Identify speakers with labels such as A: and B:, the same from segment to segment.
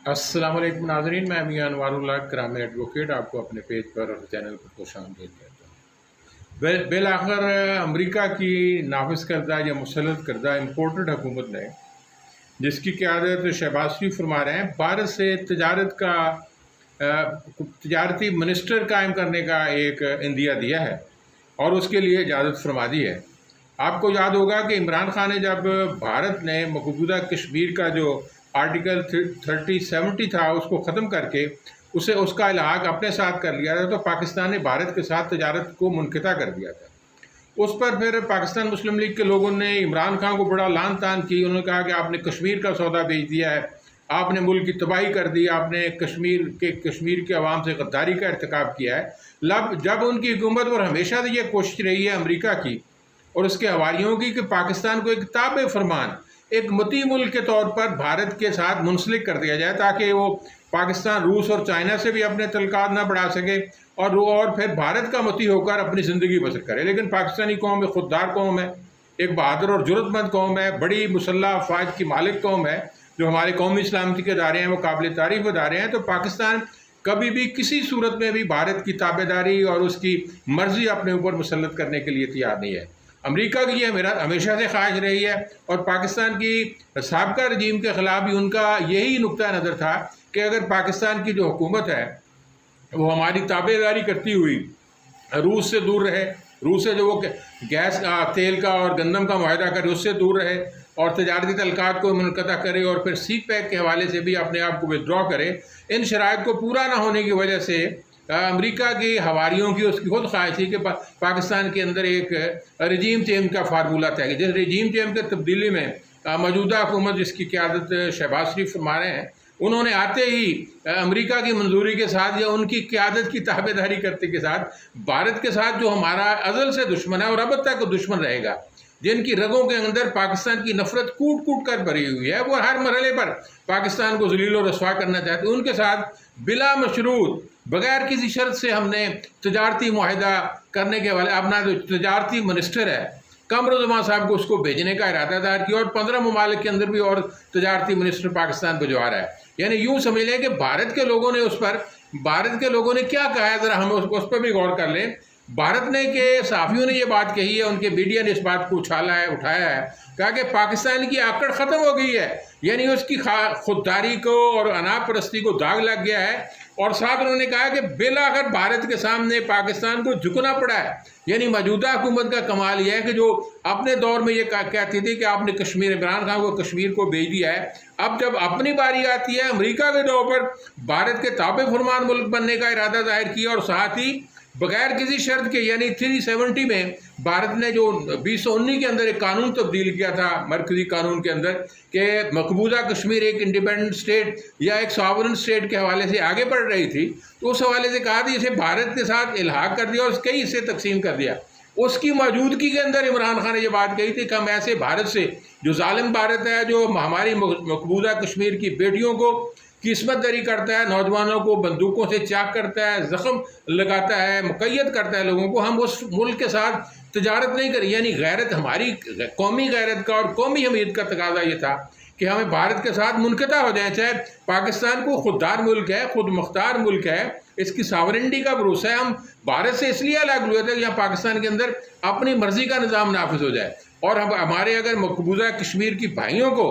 A: السلام علیکم ناظرین، میں میاں انوار اللہ کرامی ایڈوکیٹ آپ کو اپنے پیج پر اور چینل پر خوش آمدید کہتا ہوں۔ بالآخر امریکہ کی نافذ کردہ یا مسلط کردہ امپورٹڈ حکومت نے، جس کی قیادت شہباز شریف فرما رہے ہیں، بھارت سے تجارتی منسٹر قائم کرنے کا ایک عندیہ دیا ہے اور اس کے لیے اجازت فرما دی ہے۔ آپ کو یاد ہوگا کہ عمران خان نے جب بھارت نے مقبوضہ کشمیر کا جو آرٹیکل 3070 تھا اس کو ختم کر کے اس کا الحاق اپنے ساتھ کر لیا تھا، تو پاکستان نے بھارت کے ساتھ تجارت کو منقطع کر دیا تھا۔ اس پر پھر پاکستان مسلم لیگ کے لوگوں نے عمران خان کو بڑا لعن طعن کی۔ انہوں نے کہا کہ آپ نے کشمیر کا سودا بیچ دیا ہے، آپ نے ملک کی تباہی کر دی، آپ نے کشمیر کے عوام سے غداری کا ارتکاب کیا ہے۔ جب ان کی حکومت اور ہمیشہ سے یہ کوشش رہی ہے امریکہ کی اور اس کے حواریوں کی کہ پاکستان کو ایک تابع فرمان، ایک مطیع ملک کے طور پر بھارت کے ساتھ منسلک کر دیا جائے تاکہ وہ پاکستان روس اور چائنا سے بھی اپنے تعلقات نہ بڑھا سکے اور پھر بھارت کا مطیع ہو کر اپنی زندگی بسر کرے۔ لیکن پاکستانی قوم ایک خوددار قوم ہے، ایک بہادر اور جرأت مند قوم ہے، بڑی مسلح افواج کی مالک قوم ہے۔ جو ہمارے قومی سلامتی کے ادارے ہیں وہ قابل تعریف ادارے ہیں۔ تو پاکستان کبھی بھی کسی صورت میں بھی بھارت کی تابعداری اور اس کی مرضی اپنے اوپر مسلط کرنے کے لیے تیار نہیں ہے۔ امریکہ کی یہ ہمیشہ سے خواہش رہی ہے اور پاکستان کی سابقہ رجیم کے خلاف بھی ان کا یہی نقطہ نظر تھا کہ اگر پاکستان کی جو حکومت ہے وہ ہماری تابعداری کرتی ہوئی روس سے دور رہے، روس سے جو وہ گیس تیل کا اور گندم کا معاہدہ کرے اس سے دور رہے اور تجارتی تعلقات کو منقطع کرے اور پھر سی پیک کے حوالے سے بھی اپنے آپ کو ودرا کرے، ان شرائط کو پورا نہ ہونے کی وجہ سے امریکہ کی حواریوں کی اس کی خود خواہش تھی کہ پاکستان کے اندر ایک رجیم چینج کا فارمولہ طے کہ جس رجیم چینج کے تبدیلی میں موجودہ حکومت جس کی قیادت شہباز شریف فرما رہے ہیں، انہوں نے آتے ہی امریکہ کی منظوری کے ساتھ یا ان کی قیادت کی تابعداری کرتے کے ساتھ بھارت کے ساتھ جو ہمارا ازل سے دشمن ہے اور اب تک دشمن رہے گا، جن کی رگوں کے اندر پاکستان کی نفرت کوٹ کوٹ کر بھری ہوئی ہے، وہ ہر مرحلے پر پاکستان کو ذلیل و رسوا کرنا چاہتے ہیں، ان کے ساتھ بلا مشروط بغیر کسی شرط سے ہم نے تجارتی معاہدہ کرنے کے والے اپنا جو تجارتی منسٹر ہے قمرالزمان صاحب کو اس کو بھیجنے کا ارادہ دار کیا اور 15 ممالک کے اندر بھی اور تجارتی منسٹر پاکستان بھجوا رہا ہے۔ یعنی یوں سمجھ لیں کہ بھارت کے لوگوں نے کیا کہا ہے، ذرا ہم اس پر بھی غور کر لیں۔ بھارت نے کہ صحافیوں نے یہ بات کہی ہے، ان کے میڈیا نے اس بات کو اٹھایا ہے، کہا کہ پاکستان کی آکڑ ختم ہو گئی ہے، یعنی اس کی خودداری کو اور انا پرستی کو داغ لگ گیا ہے، اور ساتھ انہوں نے کہا کہ بالآخر بھارت کے سامنے پاکستان کو جھکنا پڑا ہے۔ یعنی موجودہ حکومت کا کمال یہ ہے کہ جو اپنے دور میں یہ کہتی تھی کہ آپ نے عمران خان کو کشمیر کو بھیج دیا ہے، اب جب اپنی باری آتی ہے امریکہ کے طور پر بھارت کے تابع فرمان ملک بننے کا ارادہ ظاہر کیا، اور ساتھ ہی بغیر کسی شرط کے یعنی 370 میں بھارت نے جو 2019 کے اندر ایک قانون تبدیل کیا تھا مرکزی قانون کے اندر کہ مقبوضہ کشمیر ایک انڈیپینڈنٹ اسٹیٹ یا ایک ساورن اسٹیٹ کے حوالے سے آگے بڑھ رہی تھی، تو اس حوالے سے کہا تھا اسے بھارت کے ساتھ الحاق کر دیا اور کئی حصے تقسیم کر دیا۔ اس کی موجودگی کے اندر عمران خان نے یہ بات کہی تھی کہ ہم ایسے بھارت سے جو ظالم بھارت ہے، جو ہماری مقبوضہ کشمیر کی بیٹیوں کو قسمت دری کرتا ہے، نوجوانوں کو بندوقوں سے چاک کرتا ہے، زخم لگاتا ہے، مقید کرتا ہے لوگوں کو، ہم اس ملک کے ساتھ تجارت نہیں کریں۔ یعنی غیرت، ہماری قومی غیرت کا اور قومی حمیت کا تقاضا یہ تھا کہ ہمیں بھارت کے ساتھ منقطع ہو جائیں، چاہے پاکستان کو خوددار ملک ہے، خود مختار ملک ہے، اس کی ساورنٹی کا بھروسہ ہے، ہم بھارت سے اس لیے الگ ہوئے تھے کہ یہاں پاکستان کے اندر اپنی مرضی کا نظام نافذ ہو جائے، اور ہمارے اگر مقبوضہ کشمیر کی بھائیوں کو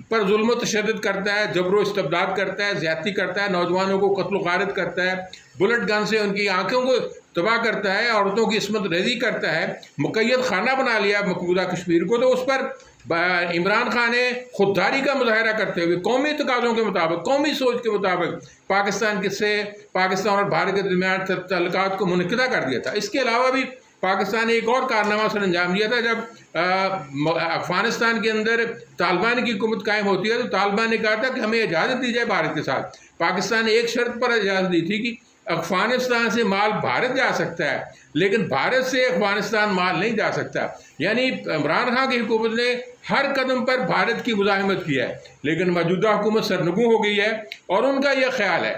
A: پر ظلم و تشدد کرتا ہے، جبر و استبداد کرتا ہے، زیادتی کرتا ہے، نوجوانوں کو قتل و غارت کرتا ہے، بلٹ گن سے ان کی آنکھوں کو تباہ کرتا ہے، عورتوں کی عصمت ریزی کرتا ہے، مقید خانہ بنا لیا مقبوضہ کشمیر کو، تو اس پر عمران خان نے خودداری کا مظاہرہ کرتے ہوئے قومی تقاضوں کے مطابق، قومی سوچ کے مطابق پاکستان اور بھارت کے درمیان تعلقات کو منقطع کر دیا تھا۔ اس کے علاوہ بھی پاکستان نے ایک اور کارنامہ سر انجام دیا تھا۔ جب افغانستان کے اندر طالبان کی حکومت قائم ہوتی ہے تو طالبان نے کہا تھا کہ ہمیں اجازت دی جائے بھارت کے ساتھ۔ پاکستان نے ایک شرط پر اجازت دی تھی کہ افغانستان سے مال بھارت جا سکتا ہے لیکن بھارت سے افغانستان مال نہیں جا سکتا۔ یعنی عمران خان کی حکومت نے ہر قدم پر بھارت کی مزاحمت کی ہے، لیکن موجودہ حکومت سرنگوں ہو گئی ہے اور ان کا یہ خیال ہے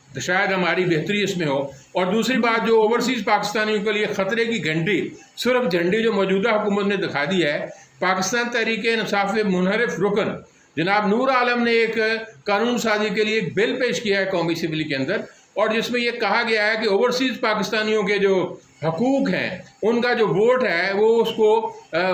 A: تو شاید ہماری بہتری اس میں ہو۔ اور دوسری بات، جو اوورسیز پاکستانیوں کے لیے خطرے کی گھنٹی، سرخ جھنڈی جو موجودہ حکومت نے دکھا دی ہے، پاکستان تحریک انصاف منحرف رکن جناب نور عالم نے ایک قانون سازی کے لیے ایک بل پیش کیا ہے قومی اسمبلی کے اندر، اور جس میں یہ کہا گیا ہے کہ اوورسیز پاکستانیوں کے جو حقوق ہیں ان کا جو ووٹ ہے وہ اس کو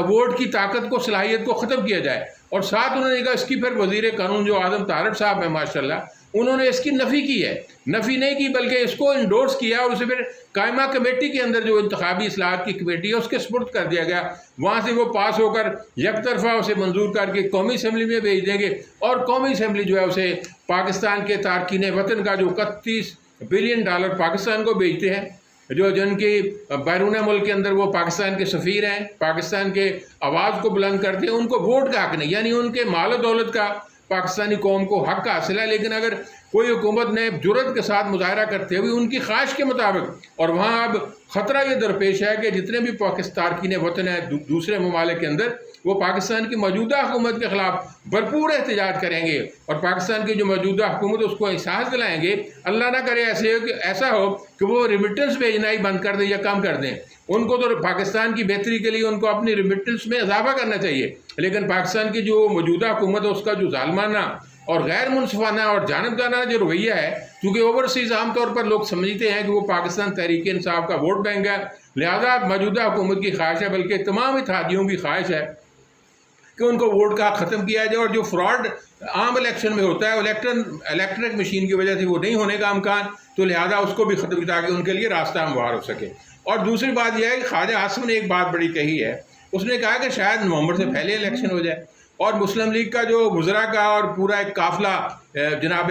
A: ووٹ کی طاقت کو صلاحیت کو ختم کیا جائے، اور ساتھ انہوں نے کہا اس کی پھر وزیر قانون جو اعظم طارق صاحب ہیں ماشاءاللہ انہوں نے اس کی نفی کی ہے، نفی نہیں کی بلکہ اس کو انڈورس کیا اور اسے پھر قائمہ کمیٹی کے اندر جو انتخابی اصلاحات کی کمیٹی ہے اس کے سپرد کر دیا گیا، وہاں سے وہ پاس ہو کر یک طرفہ اسے منظور کر کے قومی اسمبلی میں بھیج دیں گے، اور قومی اسمبلی جو ہے اسے پاکستان کے تارکین وطن کا جو $31 بلین پاکستان کو بھیجتے ہیں، جو جن کی بیرون ملک کے اندر وہ پاکستان کے سفیر ہیں، پاکستان کے آواز کو بلند کرتے ہیں، ان کو ووٹ کا حق نہیں، یعنی ان کے مال و دولت کا پاکستانی قوم کو حق حاصل ہے، لیکن اگر کوئی حکومت نے جرات کے ساتھ مظاہرہ کرتے ہوئے ان کی خواہش کے مطابق، اور وہاں اب خطرہ یہ درپیش ہے کہ جتنے بھی تارکین وطن ہیں دوسرے ممالک کے اندر وہ پاکستان کی موجودہ حکومت کے خلاف بھرپور احتجاج کریں گے، اور پاکستان کی جو موجودہ حکومت اس کو احساس دلائیں گے، اللہ نہ کرے ایسا ہو کہ وہ ریمیٹنس بھیجنا ہی بند کر دیں یا کم کر دیں۔ ان کو تو پاکستان کی بہتری کے لیے ان کو اپنی ریمیٹنس میں اضافہ کرنا چاہیے، لیکن پاکستان کی جو موجودہ حکومت ہے اس کا جو ظالمانہ اور غیر منصفانہ اور جانبدارانہ جو رویہ ہے، کیونکہ اوورسیز عام طور پر لوگ سمجھتے ہیں کہ وہ پاکستان تحریک انصاف کا ووٹ بینک ہے، لہذا موجودہ حکومت کی خواہش ہے بلکہ تمام اتحادیوں کی خواہش ہے کہ ان کو ووٹ کا ختم کیا جائے، اور جو فراڈ عام الیکشن میں ہوتا ہے الیکٹرک مشین کی وجہ سے وہ نہیں ہونے کا امکان، تو لہذا اس کو بھی ختم کیا تاکہ ان کے لیے راستہ ہموار ہو سکے۔ اور دوسری بات یہ ہے کہ خواجہ عاصم نے ایک بات بڑی کہی ہے، اس نے کہا کہ شاید نومبر سے پہلے الیکشن ہو جائے، اور مسلم لیگ کا جو وزراء کا اور پورا ایک قافلہ جناب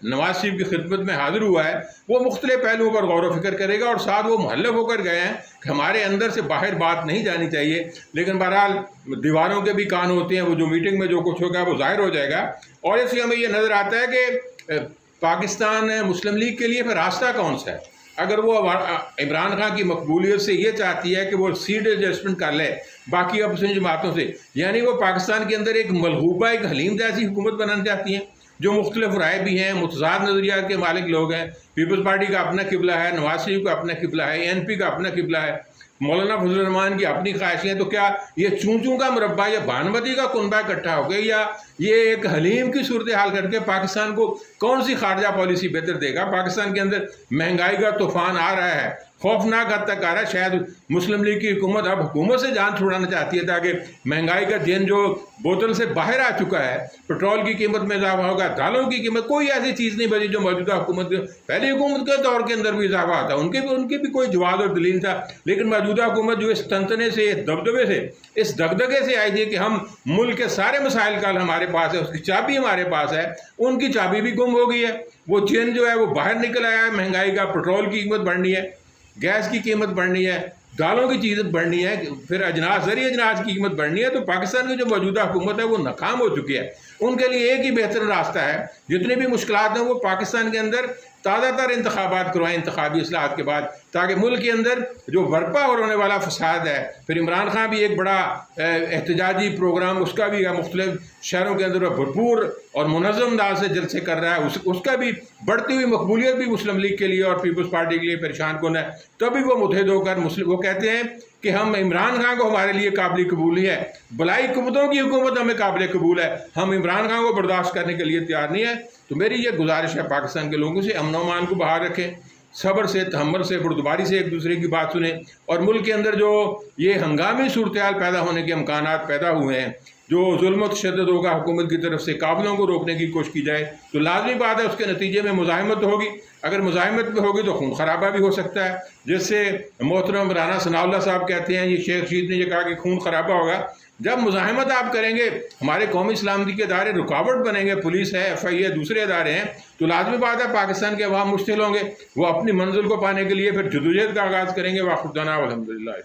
A: نواز شریف کی خدمت میں حاضر ہوا ہے، وہ مختلف پہلوؤں پر غور و فکر کرے گا، اور ساتھ وہ محلف ہو کر گئے ہیں کہ ہمارے اندر سے باہر بات نہیں جانی چاہیے، لیکن بہرحال دیواروں کے بھی کان ہوتے ہیں، وہ جو میٹنگ میں جو کچھ ہوگا وہ ظاہر ہو جائے گا۔ اور اس لیے ہمیں یہ نظر آتا ہے کہ پاکستان مسلم لیگ کے لیے پھر راستہ کون سا ہے؟ اگر وہ عمران خان کی مقبولیت سے یہ چاہتی ہے کہ وہ سیٹ ایڈجسٹمنٹ کر لے باقی اپوزیشن جماعتوں سے، یعنی وہ پاکستان کے اندر ایک ملحوبہ ایک حلیم جیسی حکومت بنانا چاہتی ہیں جو مختلف رائے بھی ہیں، متضاد نظریات کے مالک لوگ ہیں، پیپلز پارٹی کا اپنا قبلہ ہے، نواز شریف کا اپنا قبلہ ہے، NP کا اپنا قبلہ ہے، مولانا فضل الرحمان کی اپنی خواہشیں ہیں، تو کیا یہ چونچوں کا مربع یا بانمتی کا کنبہ اکٹھا ہو گیا، یا یہ ایک حلیم کی صورتحال کر کے پاکستان کو کون سی خارجہ پالیسی بہتر دے گا؟ پاکستان کے اندر مہنگائی کا طوفان آ رہا ہے، خوفناک حد تک آ رہا ہے، شاید مسلم لیگ کی حکومت اب حکومت سے جان چھڑانا چاہتی ہے تاکہ مہنگائی کا جین جو بوتل سے باہر آ چکا ہے، پٹرول کی قیمت میں اضافہ ہوگا، دالوں کی قیمت، کوئی ایسی چیز نہیں بچی جو موجودہ حکومت پہلی حکومت کے دور کے اندر بھی اضافہ آتا، ان کے بھی کوئی جواز اور دلیل تھا، لیکن موجودہ حکومت جو اس تنتنے سے، اس دبدبے سے، اس دغدغے سے آئی تھی کہ ہم ملک کے سارے مسائل کا ہمارے پاس ہے، اس کی چابی ہمارے پاس ہے، ان کی چابی بھی گم ہو گئی ہے، وہ چین جو ہے وہ باہر نکل آیا ہے، مہنگائی کا، پٹرول کی قیمت بڑھنی ہے، گیس کی قیمت بڑھنی ہے، دالوں کی چیزیں بڑھنی ہے، پھر زرعی اجناس کی قیمت بڑھنی ہے، تو پاکستان کی جو موجودہ حکومت ہے وہ ناکام ہو چکی ہے۔ ان کے لیے ایک ہی بہتر راستہ ہے، جتنے بھی مشکلات ہیں وہ پاکستان کے اندر تازہ تر انتخابات کروائیں انتخابی اصلاحات کے بعد، تاکہ ملک کے اندر جو برپا ہونے والا فساد ہے، پھر عمران خان بھی ایک بڑا احتجاجی پروگرام اس کا بھی مختلف شہروں کے اندر بھرپور اور منظم انداز سے جلسے کر رہا ہے، اس کا بھی بڑھتی ہوئی مقبولیت بھی مسلم لیگ کے لیے اور پیپلز پارٹی کے لیے پریشان کن ہے، تبھی وہ متحد ہو کر وہ کہتے ہیں کہ ہم عمران خان کو ہمارے لیے قابل قبول نہیں ہے، بلائی قوتوں کی حکومت ہمیں قابل قبول ہے، ہم عمران خان کو برداشت کرنے کے لیے تیار نہیں ہے۔ تو میری یہ گزارش ہے پاکستان کے لوگوں سے، امن و امان کو بحال رکھیں، صبر سے، تحمل سے، بردباری سے ایک دوسرے کی بات سنیں، اور ملک کے اندر جو یہ ہنگامی صورتحال پیدا ہونے کے امکانات پیدا ہوئے ہیں، جو ظلم و تشدد ہوگا حکومت کی طرف سے، قافلوں کو روکنے کی کوشش کی جائے، تو لازمی بات ہے اس کے نتیجے میں مزاحمت ہوگی، اگر مزاحمت بھی ہوگی تو خون خرابہ بھی ہو سکتا ہے، جس سے محترم رانا ثناء اللہ صاحب کہتے ہیں، یہ شیخ رشید نے یہ کہا کہ خون خرابہ ہوگا۔ جب مزاحمت آپ کریں گے، ہمارے قومی سلامتی کے ادارے رکاوٹ بنیں گے، پولیس ہے، FI ہے، دوسرے ادارے ہیں، تو لازمی بات ہے پاکستان کے عوام مشتعل ہوں گے، وہ اپنی منزل کو پانے کے لیے پھر جدوجہد کا آغاز کریں گے۔ واخر دعوانا الحمدللہ۔